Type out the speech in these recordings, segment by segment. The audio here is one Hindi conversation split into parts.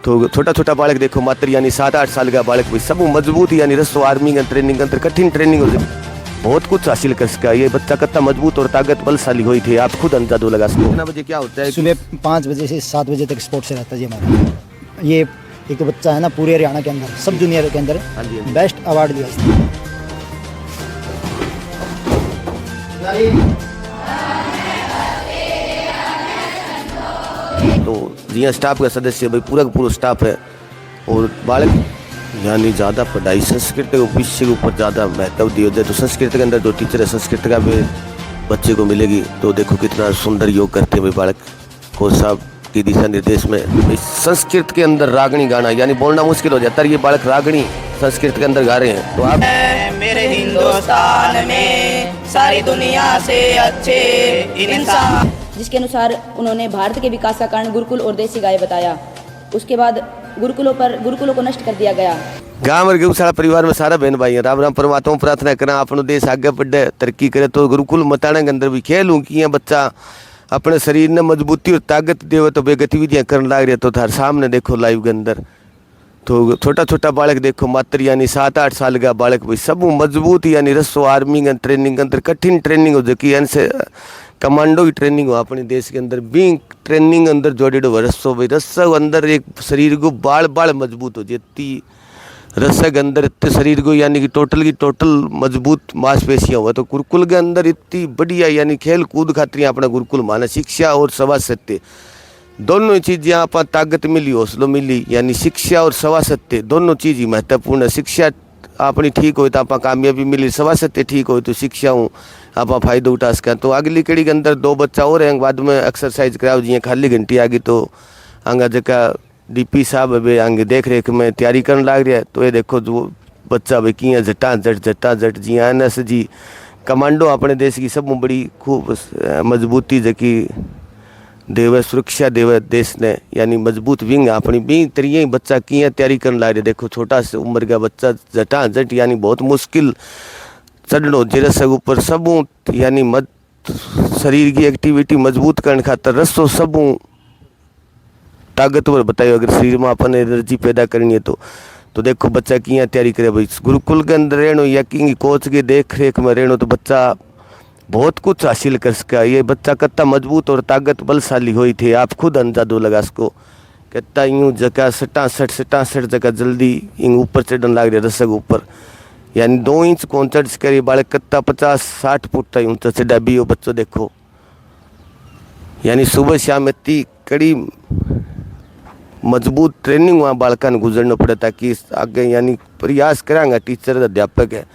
तो छोटा छोटा बालक देखो मात्र यानी 7-8 साल का बालक भी सब मजबूत यानी रसो आर्मी का ट्रेनिंग अंदर कठिन ट्रेनिंग हो बहुत कुछ हासिल कर सका। ये बच्चा कितना मजबूत और ताकत बलशाली हुई थी आप खुद अंदाजा लगा सकते। कितना बजे क्या होता है? सुबह 5 बजे से 7 बजे तक स्पोर्ट्स से रहता है जी हमारा। ये एक तो बच्चा है ना पूरे हरियाणा के अंदर सब जूनियर के अंदर बेस्ट अवार्ड लिया इसने। तो जी स्टाफ का सदस्य भाई पूरा का पूरा स्टाफ है और बालक यानी ज़्यादा पढ़ाई संस्कृत के विषय के ऊपर ज़्यादा महत्व दिया जाए तो संस्कृत के अंदर जो टीचर है संस्कृत का भी बच्चे को मिलेगी। तो देखो कितना सुंदर योग करते हैं भाई बालक को साहब की दिशा निर्देश में। संस्कृत के अंदर रागणी गाना यानी बोलना मुश्किल हो जाता है, ये बालक रागणी संस्कृत के अंदर गा रहे हैं। तो आप मेरे हिंदुस्तान में सारी दुनिया से अच्छे इंसान, जिसके अनुसार उन्होंने भारत के विकास का कारण गुरुकुल और देसी गाय बताया। उसके बाद गुरुकुलों को नष्ट कर दिया गया। गाँव और गौशाला परिवार में सारा बहन भाई है। राम राम परमात्मा प्रार्थना करें अपनो देश आगे बढ़े तरक्की करे। तो गुरुकुल मताने के अंदर भी खेल हूँ कि बच्चा अपने शरीर ने मजबूती और ताकत देवे तो बे गतिविधियाँ करने लग रहे। तो थार सामने देखो लाइव के अंदर तो छोटा छोटा बालक देखो मात्र यानी 7-8 साल का बालक भी सब मजबूत यानी रसो आर्मी का ट्रेनिंग के अंदर कठिन ट्रेनिंग हो जो से कमांडो की ट्रेनिंग हो अपने देश के अंदर भी ट्रेनिंग अंदर जोड़े रसो भाई रस्सा अंदर एक शरीर को बाल मजबूत हो जितनी रस्सा के अंदर इतने शरीर को यानी कि टोटल मजबूत मांसपेशियाँ हुआ। तो गुरुकुल के अंदर इतनी बढ़िया यानी खेल कूद खातिर अपना गुरुकुल माना शिक्षा और सवा सत्य दोनों चीज़ यहाँ पर ताकत मिली हौसलों मिली यानी शिक्षा और सवा सत्य दोनों चीज़ ही महत्वपूर्ण है। शिक्षा अपनी ठीक हो तो आप कामयाबी मिली, सवा सत्य ठीक हो तो शिक्षा हूँ आप फायदा उठा सकें। तो अगली कड़ी के अंदर 2 बच्चा और हैं बाद में एक्सरसाइज कराओ जी खाली घंटी आ गई तो आगे जगह डीपी साहब है आगे देख रेख में तैयारी करने लग रहा है। तो ये देखो जो बच्चा भाई कि झटा झट जी NS जी कमांडो अपने देश की सब बड़ी खूब मजबूती जकी देवे सुरक्षा देवे देश ने यानी मजबूत विंग अपनी भी तरीके बच्चा किया तैयारी करने लग रहे। देखो छोटा सा उम्र का बच्चा झटा झट यानी बहुत मुश्किल चढ़नो जिरस ऊपर सबू यानी शरीर की एक्टिविटी मजबूत करने खातर रसो सबू ताकतवर बताइए अगर शरीर में अपन एनर्जी पैदा करनी है तो देखो बच्चा किया तैयारी करे भाई। गुरुकुल के अंदर रहनो या कि कोच के देख रेख में रहनो तो बच्चा बहुत कुछ हासिल कर सका। ये बच्चा कितना मजबूत और ताकत बलशाली हुई थी आप खुद अंदाजा लगा सको। कितना यूँ जगह सटासट जगह जल्दी यूँ ऊपर चढ़ने लग रहे रस्से के ऊपर यानी 2 इंच कौन चढ़ सके बालक कितना 50-60 फुट तक ऊँचा चढ़ा भी हो बच्चों देखो यानी सुबह शाम इतनी कड़ी मजबूत ट्रेनिंग वहाँ बालका ने गुजरना पड़े ताकि आगे यानी प्रयास करांगा टीचर अध्यापक है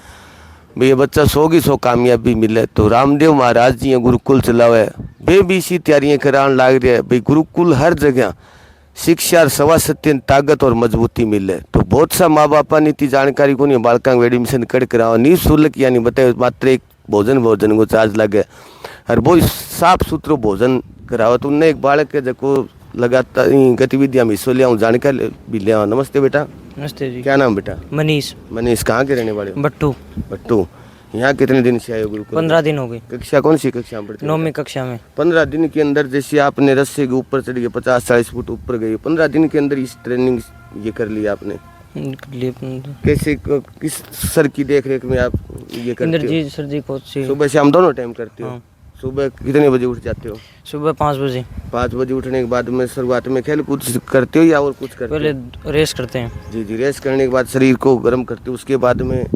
भाई ये बच्चा 100 कामयाबी मिले। तो रामदेव महाराज जी गुरुकुल चलावे बे भी इसी तैयारियाँ कराने लग रहे हैं भाई गुरुकुल हर जगह शिक्षा और सवा सत्य ताकत और मजबूती मिले। तो बहुत सा माँ बापा ने इतनी जानकारी को नहीं बालका को एडमिशन कर कराओ निःशुल्क यानी बताए मात्र एक भोजन को चार्ज लगे और वो साफ सुथरो भोजन कराओ। तो उनने एक बालक के जो लगातार गतिविधियाँ में हिस्सों लिया जानकारी भी लिया। नमस्ते बेटा। नमस्ते जी। क्या नाम बेटा? मनीष। कहाँ के रहने वाले? बट्टू। यहाँ कितने दिन से आए हो गुरुकुल? 15 दिन हो गए। कक्षा कौन सी कक्षा में पढ़ते? 9वीं कक्षा में। 15 दिन के अंदर जैसे आपने रस्से के ऊपर चढ़ गए 50-40 फुट ऊपर गए 15 दिन के अंदर इस ट्रेनिंग ये कर लिया आपने कैसे किस सर की देख रेख में आप ये करते हो? इंद्रजीत सर जी कोच से। सुबह शाम दोनों टाइम करते हो? हाँ। सुबह कितने बजे उठ जाते हो? सुबह 5 बजे। 5 बजे उठने के बाद में शुरुआत में खेल कूद करते हो या और कुछ करते हो? पहले रेस करते हैं। जी रेस करने के बाद शरीर को गर्म करते हो उसके बाद में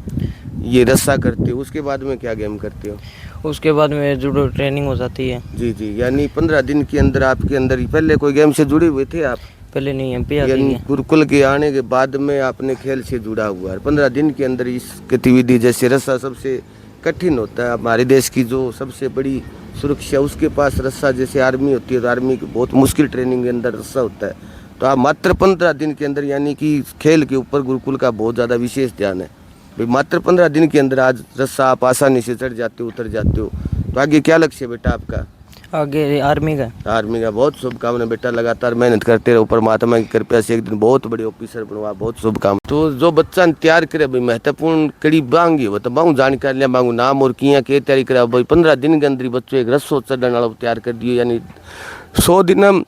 ये रस्सा करते हो उसके बाद में क्या गेम करते हो? उसके बाद में जूडो ट्रेनिंग हो जाती है। जी यानी 15 दिन के अंदर आपके अंदर पहले कोई गेम से जुड़े हुए थे आप? पहले नहीं MP आ यानी गई। गुरुकुल के आने के बाद में आपने खेल से जुड़ा हुआ है। 15 दिन के अंदर इस गतिविधि जैसे रस्सा सबसे कठिन होता है हमारे देश की जो सबसे बड़ी सुरक्षा उसके पास रस्सा जैसे आर्मी होती है तो आर्मी की बहुत मुश्किल ट्रेनिंग के अंदर रस्सा होता है। तो आप मात्र 15 दिन के अंदर यानी कि खेल के ऊपर गुरुकुल का बहुत ज़्यादा विशेष ध्यान है भाई। मात्र 15 दिन के अंदर आज रस्सा आप आसानी से चढ़ जाते हो उतर जाते हो। तो आगे क्या लक्ष्य है बेटा आपका? आगे आर्मी का। बहुत शुभकामनाएं बेटा, लगातार मेहनत करते रहो, परमात्मा की कृपा से एक दिन बहुत बड़े ऑफिसर बनो, बहुत शुभकामनाएं। तो जो बच्चा तैयार करे भाई महत्वपूर्ण कड़ी बांगी हो तो बांगू जानकारी लिया बांगू नाम और किया के तैयारी करा भाई 15 दिन के अंदर बच्चों एक रस्सो चढ़ने वाला तैयार कर दियो। यानी 100 दिन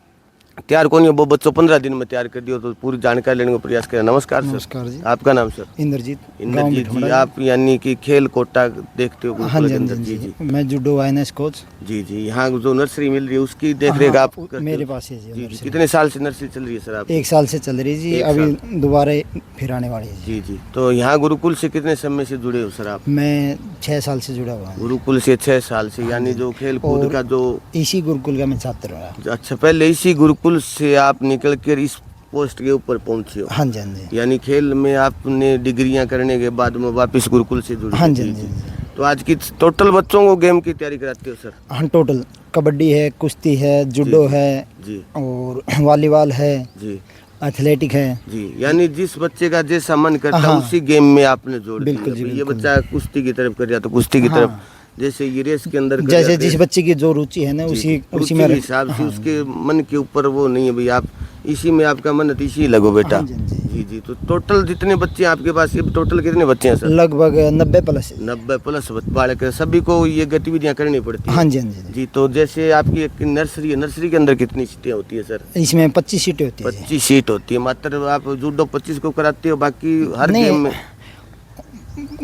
तैयार कौन है वो बच्चों 15 दिन में तैयार कर दियो, तो पूरी जानकारी लेने का प्रयास करें। नमस्कार सर। नमस्कार जी। आपका नाम सर? इंद्रजीत। इंद्रजीत जी, आप यानी कि खेल कोटा देखते हो? हाँ जी, हाँ जी, जी। मैं जूडो INS कोच। जी जी, यहाँ जो नर्सरी मिल रही है उसकी देख रेख आप करते हो? मेरे पास है जी जी। जी। कितने साल से नर्सरी चल रही है सर आप? 1 साल से चल रही जी, अभी दोबारा फिर आने वाली है जी। जी जी। तो यहाँ गुरुकुल से कितने समय से जुड़े हो सर आप? मैं 6 साल से जुड़ा हुआ हूँ गुरुकुल से 6 साल से, यानी जो खेल कूद का जो, इसी गुरुकुल का मैं छात्र रहा। अच्छा, पहले इसी गुरुकुल से आप निकल कर इस पोस्ट के ऊपर पहुंचे हो? हाँ जी, हाँ जी। यानी खेल में आपने डिग्रियां करने के बाद में वापस गुरुकुल से जुड़े? हाँ जी, हाँ जी। तो आज की टोटल बच्चों को गेम की तैयारी कराते हो सर? हाँ, टोटल कबड्डी है, कुश्ती है, जूडो है जी और वॉलीबॉल है जी एथलेटिक है जी। यानी जिस बच्चे का जैसा मन करता है हाँ। उसी गेम में आपने जोड़ दिया। बिल्कुल जी, ये बिल्कुल। बच्चा कुश्ती की तरफ कर जाता तो कुश्ती की तरफ, जैसे ये रेस के अंदर कर जैसे जाते जिस हैं। बच्चे की जो रुचि है ना उसी रुचि में के हिसाब से उसके मन के ऊपर वो नहीं है भाई आप इसी में आपका मन है तो इसी लगो बेटा। हाँ जी, हाँ जी। जी जी। तो टोटल जितने बच्चे हैं आपके पास, ये टोटल कितने बच्चे हैं सर? लगभग 90 प्लस है। 90 प्लस बालक है। सभी को ये गतिविधियां करनी पड़ती है? हाँ जी, हाँ जी। जी। तो जैसे आपकी एक नर्सरी है, नर्सरी के अंदर कितनी सीटें होती है सर? इसमें 25 सीटें होती है जी। 25 सीट होती है। मात्र आप जूडो 25 को कराते हो, बाकी हर नहीं, गेम में?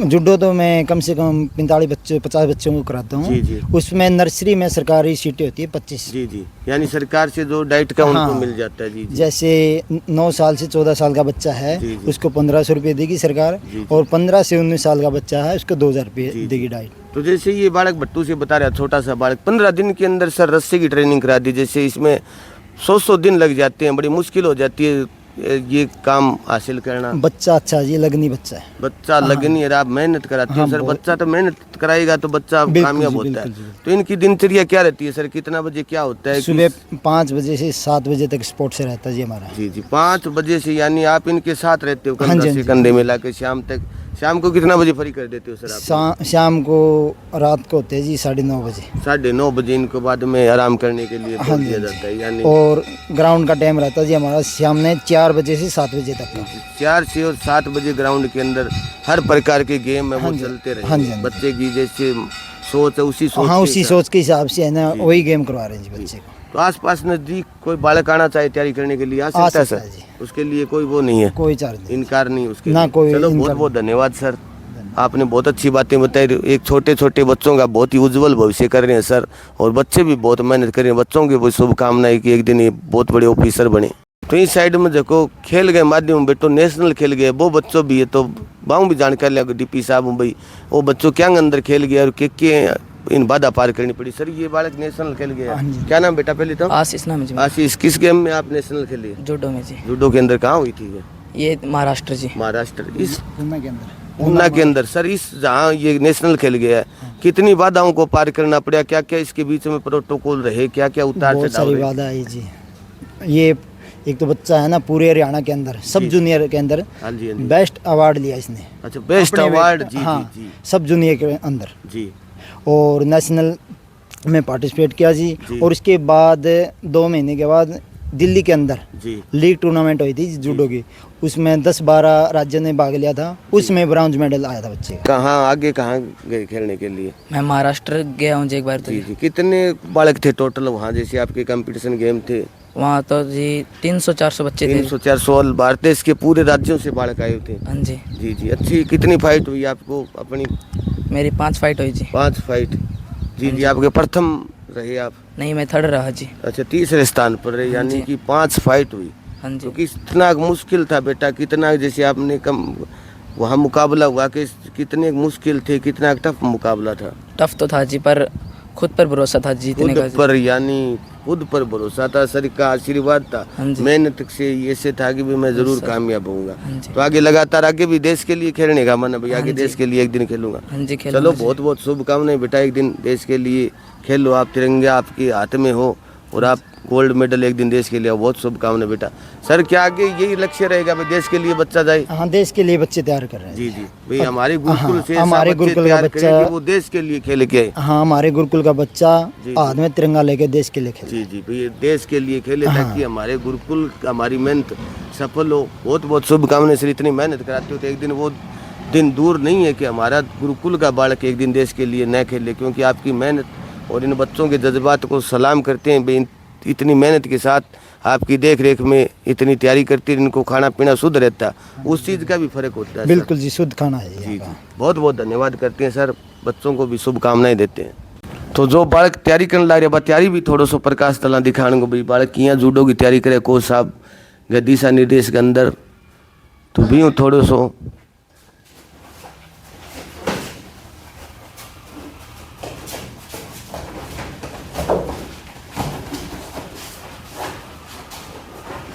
जूडो तो मैं कम से कम 50 बच्चों को कराता हूँ। जी, जी। उसमें नर्सरी में सरकारी सीटें होती है 25। जी जी। यानी सरकार से जो डाइट का उनको हाँ। मिल जाता है? जी जी। जैसे 9 साल से 14 साल का बच्चा है जी, जी। उसको 1500 रुपये देगी सरकार, जी, जी। और 15 से 19 साल का बच्चा है उसको 2000 जी, रुपये जी। देगी डाइट। तो जैसे ये बालक भट्टू से बता रहा, छोटा सा बालक 15 दिन के अंदर सर रस्से की ट्रेनिंग करा दी, जैसे इसमें 100 दिन लग जाते हैं, बड़ी मुश्किल हो जाती है ये काम हासिल करना। बच्चा अच्छा जी, लगनी बच्चा है। बच्चा लगनी है, आप मेहनत कराते हो हाँ, सर। बहुत। बच्चा तो मेहनत कराएगा तो बच्चा बिल्कुल कामयाब जी, होता है। बिल्कुल जी, बिल्कुल। तो इनकी दिनचर्या क्या रहती है सर? कितना बजे क्या होता है? सुबह 5 बजे से 7 बजे तक स्पोर्ट्स से रहता है जी हमारा। जी जी। 5 बजे से, यानी आप इनके साथ रहते हो हाँ कंधा जी, हाँ से जी। कंधे मिला के शाम तक? शाम को कितना बजे फ्री कर देते हो सर आप? शाम को रात को होते हैं जी 9:30 बजे। 9:30 बजे इनको बाद में आराम करने के लिए हाँ बोल जी, दिया हाँ जी। जाता है। यानी और ग्राउंड का टाइम रहता है जी हमारा शाम में 4 बजे से 7 बजे तक का। 4 से और 7 बजे ग्राउंड के अंदर हर प्रकार के गेम है हाँ वो जी, चलते रहे। हाँ जी, हाँ जी। बच्चे की जैसे सोच है उसी सोच हाँ, के उसी हिसाब- सोच के हिसाब से है ना जी। वही गेम करवा रहे हैं जी बच्चे को। तो आसपास नजदीक कोई बालक आना चाहे तैयारी करने के लिए आ सकता है सकता सर? है जी। उसके लिए कोई वो नहीं है, कोई चार्ज नहीं। इनकार नहीं उसके ना लिए। कोई चलो, बहुत इनकार बहुत धन्यवाद सर, आपने बहुत अच्छी बातें बताई। एक छोटे छोटे बच्चों का बहुत ही उज्जवल भविष्य कर रहे हैं सर, और बच्चे भी बहुत मेहनत कर रहे हैं। बच्चों की बहुत शुभकामनाएं कि एक दिन ये बहुत बड़े ऑफिसर बने। तो इस साइड में देखो खेल गए माध्यम में बेटो नेशनल खेल गए, वो बच्चों भी है तो बाहू भी जानकारी लिया DP साहब भाई वो बच्चों क्या अंदर खेल गया और के इन बाधा पार करनी पड़ी। सर ये बालक नेशनल खेल गया, हाँ जी। क्या नाम बेटा पहले तो? आशीष नाम है जी। आशीष, किस गेम में आप नेशनल खेली? जूडो में जी। जूडो के अंदर कहाँ हुई थी ये महाराष्ट्र जी। महाराष्ट्र, इस पूना के अंदर। ऊना के अंदर। सर इस जहाँ ये नेशनल खेल गया है, कितनी बाधाओं को पार करना पड़ा, क्या क्या इसके बीच में प्रोटोकॉल रहे, क्या क्या उतार बहुत चढ़ाव सारी रहे? बाधा है जी। ये एक तो बच्चा है ना पूरे हरियाणा के अंदर सब जूनियर के अंदर हाँ जी, हाँ जी। बेस्ट अवार्ड लिया इसने। अच्छा, बेस्ट अपने में- अवार्ड। जी हाँ, जी सब जूनियर के अंदर। जी और नेशनल में पार्टिसिपेट किया जी। जी। और इसके बाद 2 महीने के बाद दिल्ली के अंदर जी लीग टूर्नामेंट हुई थी जूडो की, उसमें 10-12 राज्यों ने भाग लिया था, उसमें ब्रॉन्ज मेडल आया था बच्चे का। कहाँ आगे कहाँ गए खेलने के लिए? मैं महाराष्ट्र गया हूँ जी एक बार तो। जी जी। कितने बालक थे टोटल वहाँ, जैसे आपके कंपटीशन गेम थे? वहाँ तो जी 300-400 बच्चे थे। 300-400 भारत देश के पूरे राज्यों से बालक आए थे? हाँ जी। जी जी। अच्छी कितनी फाइट हुई आपको अपनी? मेरी 5 फाइट हुई जी। 5 फाइट। जी जी। आपके प्रथम रहे आप? नहीं, मैं 3rd रहा जी। अच्छा, तीसरे स्थान पर रहे, यानी जी। कि 5 फाइट हुई। हाँ तो जी। कितना मुश्किल था बेटा, कितना जैसे आपने कम वहाँ मुकाबला हुआ कि कितने मुश्किल थे, कितना टफ मुकाबला था? टफ तो था जी, पर खुद पर भरोसा था जीतने का खुद जी। पर, यानी खुद पर भरोसा था, सर का आशीर्वाद था, हाँ जी। मेहनत से ऐसे था कि भी मैं जरूर कामयाब होऊंगा। हाँ जी। तो आगे लगातार आगे भी देश के लिए खेलने का मन है भाई, आगे हाँ जी। देश के लिए एक दिन खेलूंगा। हाँ जी, चलो, खेलूंगा जी। बहुत बहुत शुभकामनाएं बेटा, एक दिन देश के लिए खेलो, आप तिरंगा आपके हाथ में हो और आप गोल्ड मेडल एक दिन देश के लिए, बहुत शुभकामनाएं बेटा। सर क्या आगे यही लक्ष्य रहेगा भाई, देश के लिए बच्चा जाए? हाँ, देश के लिए बच्चे तैयार कर रहे हैं। जी जी भाई, हमारे गुरुकुल हाँ, से ऐसा हमारे बच्चे गुरुकुल का तैयार बच्चा- करें कि वो देश के लिए खेल के आए। हाँ, हमारे गुरुकुल का बच्चा जी, हाथ में तिरंगा लेके देश के लिए खेले। जी जी भाई, देश के लिए खेले ताकि हमारे गुरुकुल हमारी मेहनत सफल हो। बहुत बहुत शुभकामनाएं सर, इतनी मेहनत कराते हो तो एक दिन वो दिन दूर नहीं है कि हमारा गुरुकुल का बालक एक दिन देश के लिए न खेले, क्योंकि आपकी मेहनत और इन बच्चों के जज्बात को सलाम करते हैं भाई। इतनी मेहनत के साथ आपकी देख रेख में इतनी तैयारी करती है, इनको खाना पीना शुद्ध रहता है, उस चीज़ का भी फर्क होता है सर। बिल्कुल जी, शुद्ध खाना है जी यहाँ जी, का। बहुत बहुत धन्यवाद करते हैं सर, बच्चों को भी शुभकामनाएं देते हैं। तो जो बालक तैयारी करने लग रहे बा तैयारी भी थोड़ा सो प्रकाश तला दिखाने को भाई बालक किया जूडो की तैयारी करे कोच साहब के दिशा निर्देश के अंदर, तो भी हूँ थोड़ा सो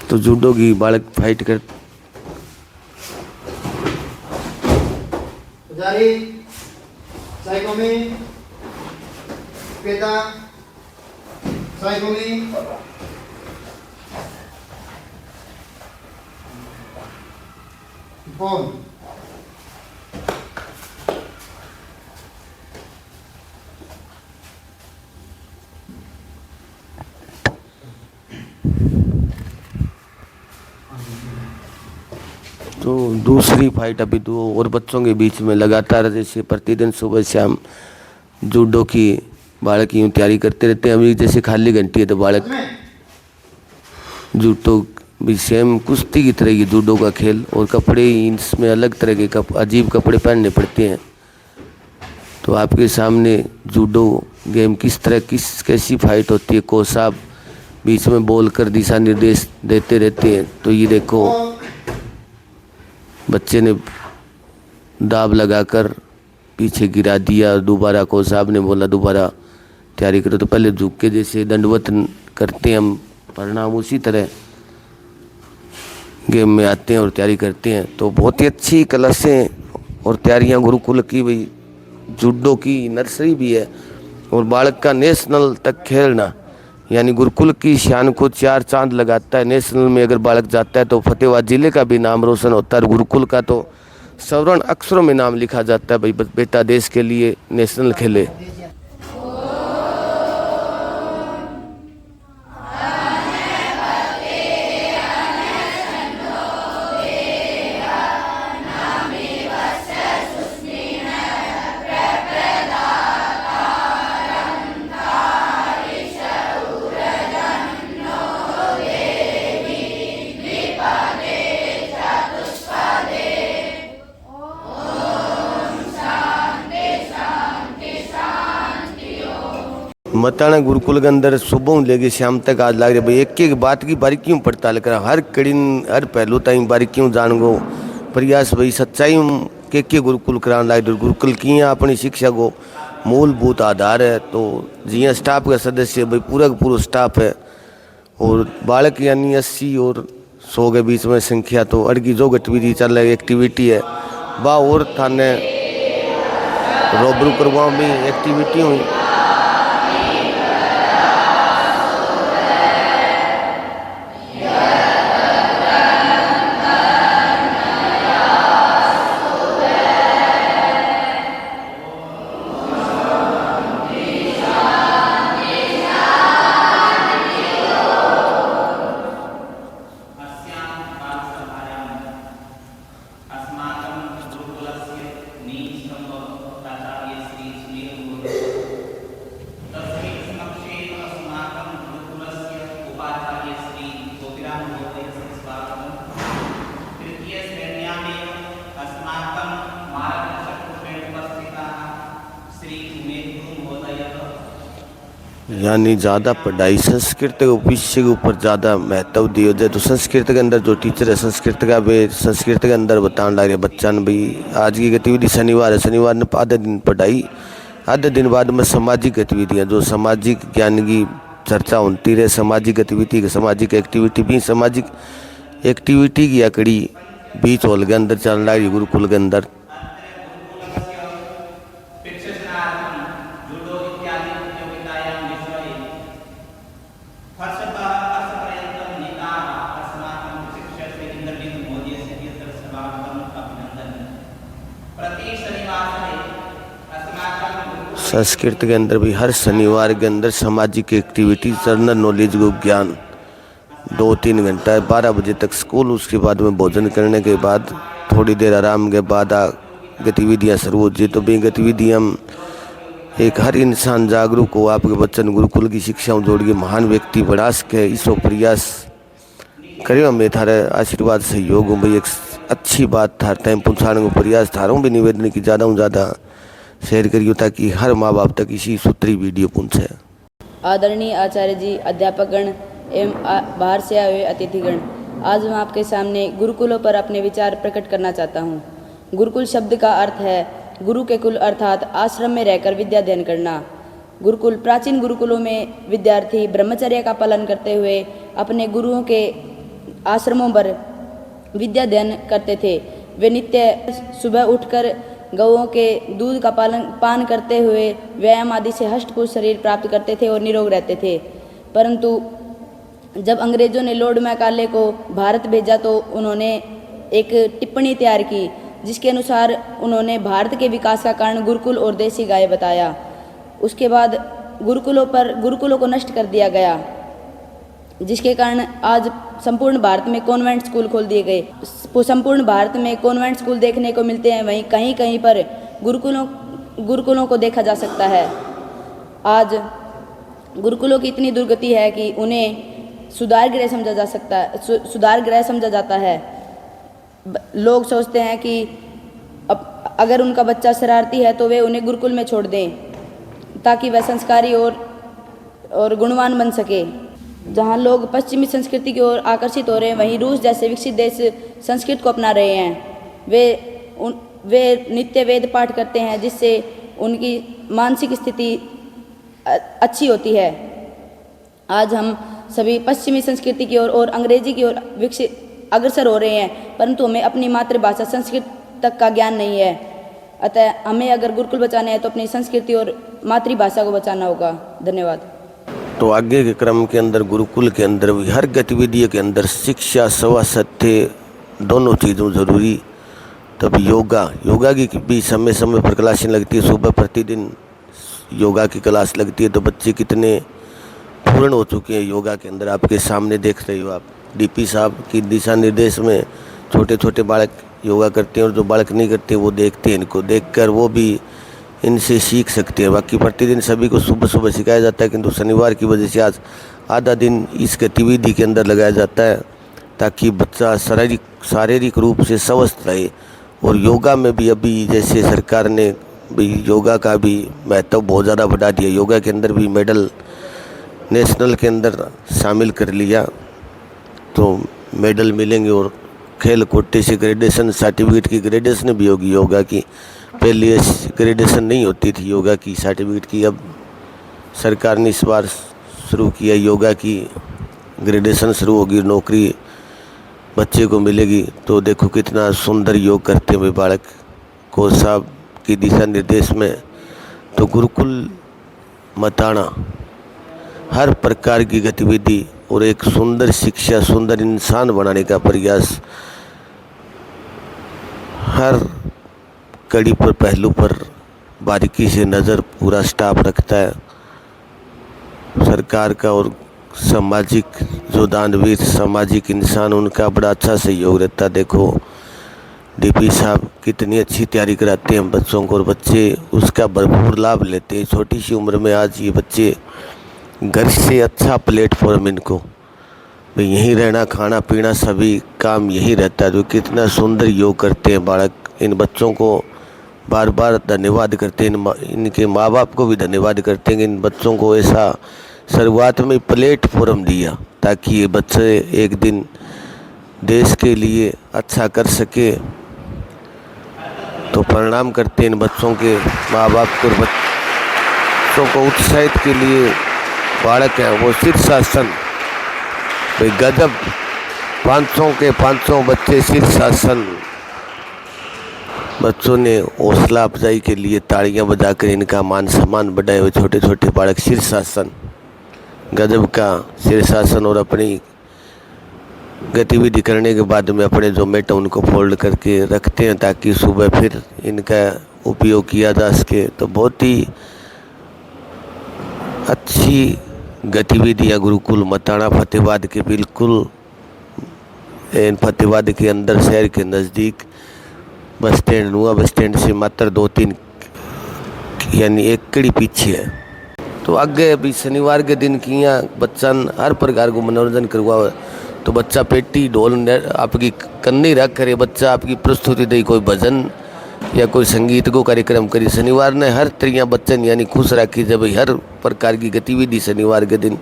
तो जूडो की बालक फाइट कर पुजारी साइकोमी पेटा साइकोमी बॉल तो दूसरी फाइट अभी दो और बच्चों के बीच में लगातार जैसे प्रतिदिन सुबह शाम जूडो की बालक यूँ तैयारी करते रहते हैं। अभी जैसे खाली घंटी है तो बालक जूडो भी सेम कुश्ती की तरह की जूडो का खेल, और कपड़े इसमें अलग तरह के अजीब कपड़े पहनने पड़ते हैं। तो आपके सामने जूडो गेम किस तरह कैसी फाइट होती है, कोच साहब बीच में बोल कर दिशा निर्देश देते रहते हैं। तो ये देखो बच्चे ने दाब लगाकर पीछे गिरा दिया, दोबारा कोच साहब ने बोला दोबारा तैयारी करो, तो पहले झुक के जैसे दंडवत करते हैं हम, परिणाम उसी तरह गेम में आते हैं और तैयारी करते हैं। तो बहुत ही अच्छी क्लासें और तैयारियां गुरुकुल की, भाई जूडो की नर्सरी भी है और बालक का नेशनल तक खेलना, यानी गुरुकुल की शान को चार चांद लगाता है। नेशनल में अगर बालक जाता है तो फतेहाबाद जिले का भी नाम रोशन होता है, और गुरुकुल का तो स्वर्ण अक्षरों में नाम लिखा जाता है, भाई बेटा देश के लिए नेशनल खेले। मताना गुरुकुल के अंदर सुबह लेके शाम तक आज लग रहे भाई एक एक बात की बारीकियों पड़ताल करा, हर कड़ी हर पहलू ताई बारीकियों जान गो प्रयास भाई सच्चाई के गुरुकुल कराने लग रहे। गुरुकुल की अपनी शिक्षा को मूलभूत आधार है। तो जिया स्टाफ का सदस्य भाई पूरा का पूरा स्टाफ है, और बालक यानी 80 और 100 के बीच में संख्या। तो अड़की जो गतिविधि चल रही एक्टिविटी है बा और थाने रोबरू करवा भी एक्टिविटी हुई। यानी ज़्यादा पढ़ाई संस्कृत के विषय के ऊपर ज़्यादा महत्व दिया जाए। तो संस्कृत के अंदर जो टीचर है संस्कृत का भी संस्कृत के अंदर बताने लग रहे बच्चा ने भाई आज की गतिविधि शनिवार है, शनिवार ने आधे दिन पढ़ाई, आधे दिन बाद में सामाजिक गतिविधियाँ जो सामाजिक ज्ञान की चर्चा होती रहे, सामाजिक गतिविधि सामाजिक एक्टिविटी भी सामाजिक एक्टिविटी की अकड़ी बीच हॉल के अंदर चलने लगी गुरुकुल के अंदर। संस्कृत के अंदर भी हर शनिवार के अंदर सामाजिक एक्टिविटी जनरल नॉलेज को ज्ञान 2-3 घंटा 12 बजे तक स्कूल, उसके बाद में भोजन करने के बाद थोड़ी देर आराम के बाद गतिविधियाँ शुरू हो जाए। तो भी गतिविधियाँ एक हर इंसान जागरूक हो, आपके बच्चन गुरुकुल की शिक्षाओं जोड़ के महान व्यक्ति बढ़ा सके, इसको प्रयास करियो मैं थारे आशीर्वाद सहयोग हूँ भाई, एक अच्छी बात थार टाइम पहुँचाने को प्रयास थारों भी निवेदन की ज़्यादा से ज़्यादा शेयर करियो ताकि हर माँ बाप तक इसी सूत्री वीडियो पहुँचे। आदरणीय आचार्य जी, अध्यापकगण एवं बाहर से आए हुए अतिथिगण, आज मैं आपके सामने गुरुकुलों पर अपने विचार प्रकट करना चाहता हूँ। गुरुकुल शब्द का अर्थ है गुरु के कुल अर्थात आश्रम में रहकर विद्या अध्ययन करना। गुरुकुल प्राचीन गुरुकुलों में विद्यार्थी ब्रह्मचर्य का पालन करते हुए अपने गुरुओं के आश्रमों पर विद्या अध्ययन करते थे। वे नित्य सुबह उठकर गौओं के दूध का पान करते हुए व्यायाम आदि से हष्टपुष्ट शरीर प्राप्त करते थे और निरोग रहते थे। परंतु जब अंग्रेजों ने लॉर्ड मैकाले को भारत भेजा तो उन्होंने एक टिप्पणी तैयार की जिसके अनुसार उन्होंने भारत के विकास का कारण गुरुकुल और देसी गाय बताया। उसके बाद गुरुकुलों को नष्ट कर दिया गया, जिसके कारण आज संपूर्ण भारत में कॉन्वेंट स्कूल खोल दिए गए। संपूर्ण भारत में कॉन्वेंट स्कूल देखने को मिलते हैं, वहीं कहीं कहीं पर गुरुकुलों को देखा जा सकता है। आज गुरुकुलों की इतनी दुर्गति है कि उन्हें सुधार गृह समझा जाता है। लोग सोचते हैं कि अगर उनका बच्चा शरारती है तो वे उन्हें गुरुकुल में छोड़ दें ताकि वह संस्कारी और गुणवान बन सके। जहाँ लोग पश्चिमी संस्कृति की ओर आकर्षित हो रहे हैं, वहीं रूस जैसे विकसित देश संस्कृत को अपना रहे हैं। वे नित्य वेद पाठ करते हैं जिससे उनकी मानसिक स्थिति अच्छी होती है। आज हम सभी पश्चिमी संस्कृति की ओर और अंग्रेजी की ओर अग्रसर हो रहे हैं, परंतु हमें अपनी मातृभाषा संस्कृत तक का ज्ञान नहीं है। अतः हमें अगर गुरुकुल बचाने हैं तो अपनी संस्कृति और मातृभाषा को बचाना होगा। धन्यवाद। तो आगे के क्रम के अंदर गुरुकुल के अंदर भी हर गतिविधि के अंदर शिक्षा सवा सत्य दोनों चीज़ों जरूरी। तब योगा की भी समय समय पर क्लासें लगती है। सुबह प्रतिदिन योगा की क्लास लगती है। तो बच्चे कितने पूर्ण हो चुके हैं योगा के अंदर, आपके सामने देख रहे हो आप। डीपी साहब की दिशा निर्देश में छोटे छोटे बालक योगा करते हैं और जो बालक नहीं करते वो देखते हैं, इनको देखकर वो भी इनसे सीख सकते हैं। बाकी प्रतिदिन सभी को सुबह सुबह सिखाया जाता है, किंतु शनिवार की वजह से आज आधा दिन इस गतिविधि के अंदर लगाया जाता है ताकि बच्चा शारीरिक रूप से स्वस्थ रहे। और योगा में भी अभी जैसे सरकार ने भी योगा का भी महत्व बहुत ज़्यादा बढ़ा दिया। योगा के अंदर भी मेडल नेशनल के अंदर शामिल कर लिया तो मेडल मिलेंगे। और खेल कोटे से ग्रेजुएशन सर्टिफिकेट की ग्रेजुएशन भी होगी योगा की। पहले ग्रेजुएशन नहीं होती थी योगा की सर्टिफिकेट की, अब सरकार ने इस बार शुरू किया योगा की ग्रेजुएशन शुरू होगी, नौकरी बच्चे को मिलेगी। तो देखो कितना सुंदर योग करते हैं बालक। कोच साहब की दिशा निर्देश में तो गुरुकुल मताना हर प्रकार की गतिविधि और एक सुंदर शिक्षा, सुंदर इंसान बनाने का प्रयास हर कड़ी पर पहलू पर बारीकी से नज़र पूरा स्टाफ रखता है। सरकार का और सामाजिक जो दानवीर सामाजिक इंसान उनका बड़ा अच्छा सहयोग रहता है। देखो डीपी साहब कितनी अच्छी तैयारी कराते हैं बच्चों को और बच्चे उसका भरपूर लाभ लेते हैं। छोटी सी उम्र में आज ये बच्चे घर से अच्छा प्लेटफॉर्म इनको भाई यहीं रहना, खाना पीना सभी काम यही रहता है। तो कितना सुंदर योग करते हैं बालक। इन बच्चों को बार बार धन्यवाद करते हैं, इनके माँ बाप को भी धन्यवाद करते हैं कि इन बच्चों को ऐसा शुरुआत में प्लेटफॉर्म दिया ताकि ये बच्चे एक दिन देश के लिए अच्छा कर सके। तो प्रणाम करते हैं इन बच्चों के माँ बाप को। बच्चों को उत्साहित के लिए बालक है वो शीर्षासन भाई गजब, 500 के 500 बच्चे शीर्षासन। बच्चों ने हौसला अफजाई के लिए तालियां बजाकर इनका मान सम्मान बढ़ाए हुए छोटे छोटे बालक शीर्षासन, गजब का शीर्षासन। और अपनी गतिविधि करने के बाद में अपने जो मेट उनको फोल्ड करके रखते हैं ताकि सुबह फिर इनका उपयोग किया जा सके। तो बहुत ही अच्छी गतिविधियाँ गुरुकुल मताना फतेहाबाद के बिल्कुल फतेहाबाद के अंदर शहर के नज़दीक बस स्टैंड, नुआ बस स्टैंड से मात्र 2-3 यानी 1 कड़ी पीछे है। तो आगे अभी शनिवार के दिन किया बच्चन हर प्रकार को मनोरंजन करवा तो बच्चा पेटी ढोल आपकी कन्नी रख करे, बच्चा आपकी प्रस्तुति दे, कोई भजन या कोई संगीत को कार्यक्रम करी। शनिवार ने हर तरिया बच्चन यानी खुश रखी जब हर प्रकार की गतिविधि शनिवार के दिन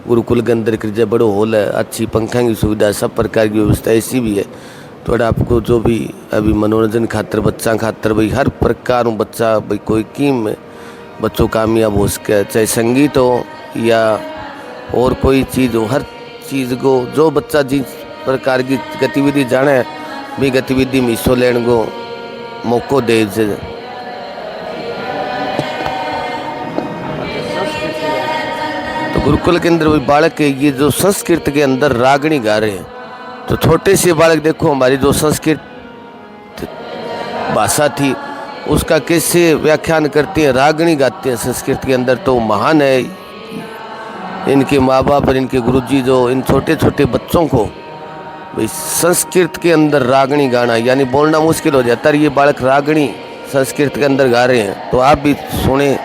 गुरुकुल के अंदर कर बड़ो हॉल है, अच्छी पंखा की सुविधा, सब प्रकार की व्यवस्था ऐसी भी है। थोड़ा आपको जो भी अभी मनोरंजन खातर बच्चा खातर भाई हर प्रकार बच्चा भाई कोई कीम में बच्चों कामयाब हो सके, चाहे संगीत हो या और कोई चीज़ हो, हर चीज़ को जो बच्चा जिस प्रकार की गतिविधि जाने भी गतिविधि में हिस्सों लेने को मौको दे। तो गुरुकुल के अंदर वही बालक के ये जो संस्कृत के अंदर रागनी गा रहे हैं, तो छोटे से बालक देखो हमारी जो संस्कृत भाषा थी उसका कैसे व्याख्यान करते हैं, रागनी गाते हैं संस्कृत के अंदर। तो महान है इनके माँ बाप और इनके गुरुजी जो इन छोटे छोटे बच्चों को भाई संस्कृत के अंदर रागनी गाना यानी बोलना मुश्किल हो जाता है, ये बालक रागनी संस्कृत के अंदर गा रहे हैं। तो आप भी सुने।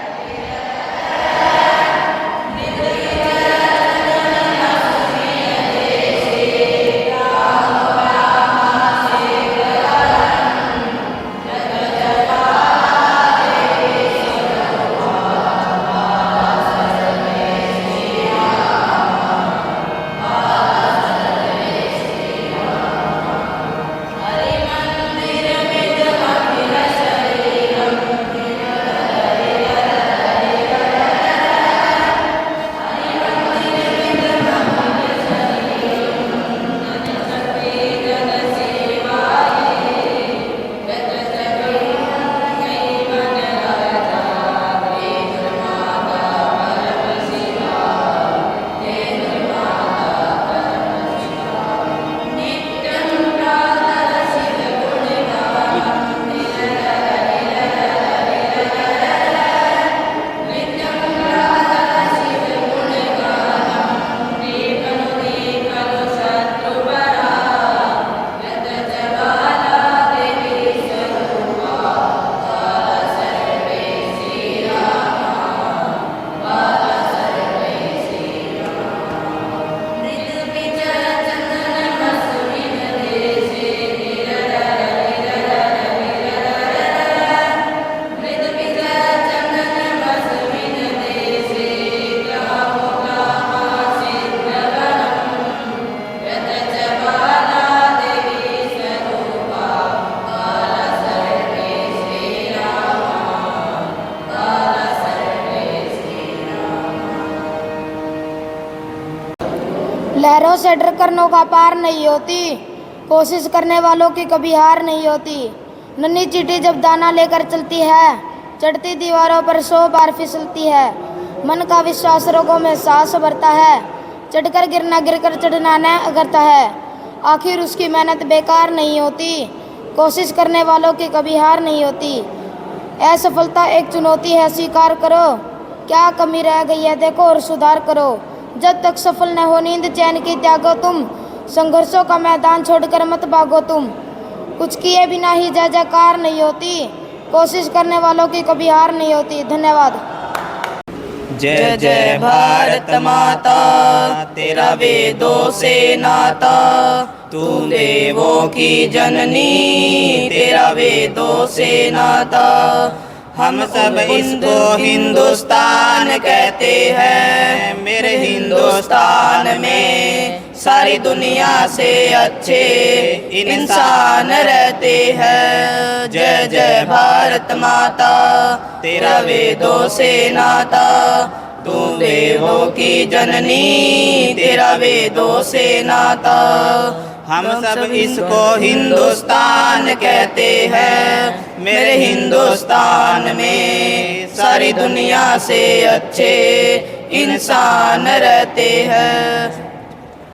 लहरों से डर कर नौका पार नहीं होती, कोशिश करने वालों की कभी हार नहीं होती। नन्ही चींटी जब दाना लेकर चलती है, चढ़ती दीवारों पर 100 बार फिसलती है। मन का विश्वास रोगों में सांस भरता है, चढ़कर गिरना गिरकर चढ़ना न अगरता है। आखिर उसकी मेहनत बेकार नहीं होती, कोशिश करने वालों की कभी हार नहीं होती। असफलता एक चुनौती है, स्वीकार करो, क्या कमी रह गई है देखो और सुधार करो। जब तक सफल न हो नींद चैन की त्यागो तुम, संघर्षों का मैदान छोड़कर मत भागो तुम। कुछ किए बिना ही जय जयकार नहीं होती, कोशिश करने वालों की कभी हार नहीं होती। धन्यवाद। जय जय भारत माता, तेरा वेदों से नाता, तू देवों की जननी, तेरा वेदों से नाता। हम सब इसको हिंदुस्तान कहते हैं, मेरे हिंदुस्तान में सारी दुनिया से अच्छे इंसान रहते हैं। जय जय भारत माता, तेरा वेदों से नाता, तू देवों की जननी, तेरा वेदों से नाता। हम सब इसको हिंदुस्तान कहते हैं, मेरे हिंदुस्तान में सारी दुनिया से अच्छे इंसान रहते हैं।